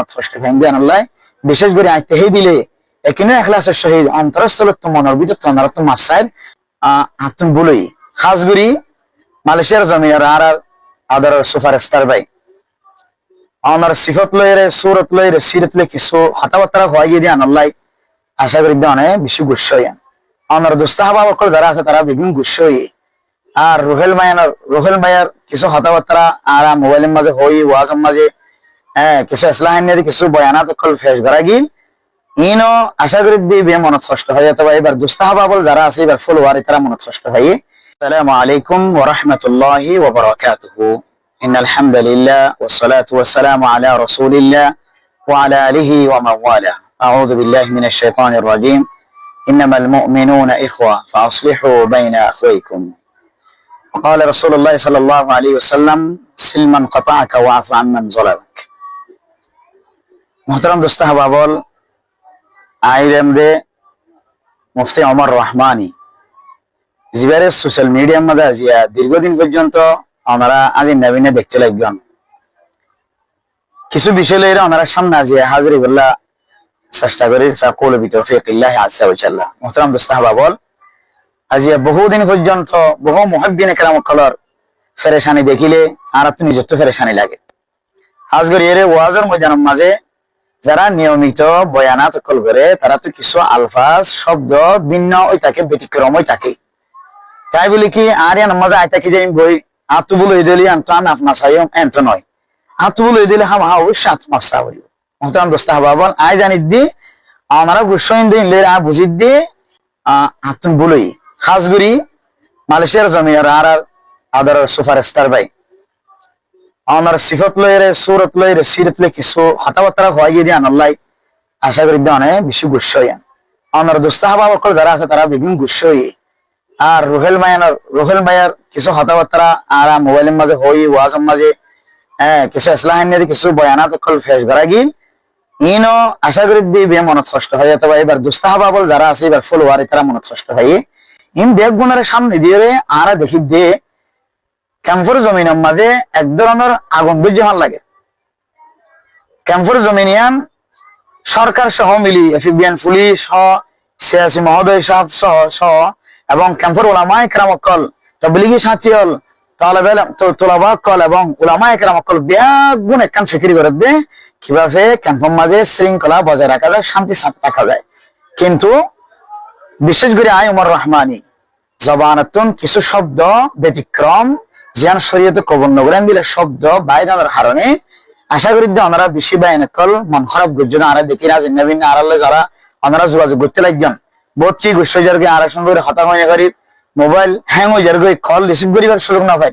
কষ্ট ভেঙ্গে আনাল্লাহ বিশেষ করে আইতে হে দিলে এখানে এখলাসের সহিত অন্তরস্থলত তো মনের ভিতর তো অনারত মাসাইল হাতুন বলই খাস করি মালয়েশিয়ার জমিয়ার আর আদর সুপারস্টার ভাই আমার সিফত লয়ের সুরত লয়ের সিরত লে কিছু হতাবার্তা হয়ে দিয়ে আনাল্লাহ আশা করি অনেক বেশি গুচ্ছ হইয়া আমার দোস্তাহাবা বকল যারা আছে তারা বিভিন্ন গুচ্ছ হয়ে আর রুহেল মায়ার কিছু হতাবার্তা আর মোবাইলের মাঝে হই ওয়াজের মাঝে কিছু ইসলাম নিয়ে কিছু বয়ানাত ফেস করা গিল ইনো আশা করি দিবে মনত কষ্ট হয়ে যেতে এবার দোস্তাহাবা বল যারা আছে এবার ফলোয়ার তারা মনত কষ্ট হয়ে আসসালামু আলাইকুম ওয়া রাহমাতুল্লাহি ওয়া বারাকাতুহু ইন্নাল হামদুলিল্লাহ ওয়াস সালাতু ওয়াস সালামু আলা রাসূলিল্লাহ ওয়া আলা আলিহি ওয়া মান ওয়ালা আউযু বিল্লাহি মিনাশ শাইতানির রাজীম ইন্নামাল মুমিনুনা ইখওয়া ফাআসলিহু বাইনা আখাওয়িকুম وقال رسول الله صلى الله عليه وسلم سل من قطعك واعف عمن ظلمك محترم দোস্তাহাবা বল আইরেম দে মুফতি ওমর রহমানি জিবারে সোশ্যাল মিডিয়ার মধ্যে আজিয়া দীর্ঘদিন পর্যন্ত আমরা আজি নবীনে দেখতে লাগলাম কিছু বিষয় লইরা আমরা সামনে আজিয়া হাজির বললা চেষ্টা করি ফাকুল বিতৌফিকিল্লাহি আযজা ওয়া জাল্লা মুহতারাম দোস্তাহাবা বল আজিয়া বহুদিন পর্যন্ত বহু মুহাব্বিনে কেরাম কলর ফেরেশানি দেখিলে আর তো নিজের তো ফেরেশানি লাগে আজ করি এর ওয়াজের ময়দানের মাঝে যারা নিয়মিত বয়ানাত কল করে তারা তো কিছু আলফাজ শব্দ ভিন্ন ওই তাকে ব্যতিক্রম ওই থাকে তাই বলি কি আর ইয়ান মজা আইতা কি যাই বই আতু বলে দিলি আন তো আমি আপনার সাইম এন্ত নয় আতু বলে দিলে হাম হা অবশ্যই আত্মা সা হইল মুহতারাম দোস্তাহাবা বল আই জানি দি আমরা গুসইন দিন লে আ বুঝি দি আতুন বলই খাস করি মালয়েশিয়ার জমিয়ার আর আদর সুপারস্টার ভাই আমার সিফত লয়ের সুরত লয়ের সিরত লে কিছু হতাবার্তা হয়ে দিয়ে আনাল্লাহ আশা করি অনেক বেশি গুচ্ছ হইয়া আমার দোস্তাহাবা বকল যারা আছে তারা বিভিন্ন গুচ্ছ হয়ে আর রুহেল মায়ার কিছু হতাবার্তা আর মোবাইলের মাঝে হই ওয়াজের মাঝে কিছু ইসলাম নিয়ে কিছু বয়ানাত ফেস করা গিল ইনো আশা করি দিবে মনত কষ্ট হয়ে যেতে এবার দোস্তাহাবা বল যারা আছে এবার ফলোয়ার তারা মনত কষ্ট হয়ে ইন বেগ গুণার সামনে দিয়ে আর দেখি দে ক্যাম্পর জমিনের মাঝে এক ধরনের আগুন বিদ্যমান লাগে ক্যাম্পর জমিনিয়ান সরকার সহ মিলি এফবিআন পুলিশ সহ সিয়াসি মহোদয় সাহেব সহ এবং ক্যাম্পর ওলামায়ে কেরাম কল তাবলিগি সাথীল তোলাবা কল এবং ওলামায়ে কেরাম কল বেগ গুণ একখান ফিকির করে দে কিভাবে ক্যাম্পের মাঝে শৃঙ্খলা বজায় রাখা যায় শান্তি রাখা যায় কিন্তু বিশেষ করে আই ওমর রহমানি জবানাতুন কিছু শব্দ ব্যতিক্রম জিয়ান শরীয়তে কবুল নগরেন দিলে শব্দ বাইরের কারণে আশা করি যে আমরা বেশি বাইন কল মন খারাপ গুজ আরা দেখি না নবীন আড়ালে যারা আমরা যোগাযোগ করতে লাগবেন বহুত কি গুছ যার আর সঙ্গে হতা হয়ে করি মোবাইল হ্যাং হয়ে যার কল রিসিভ করিবার সুযোগ না পাই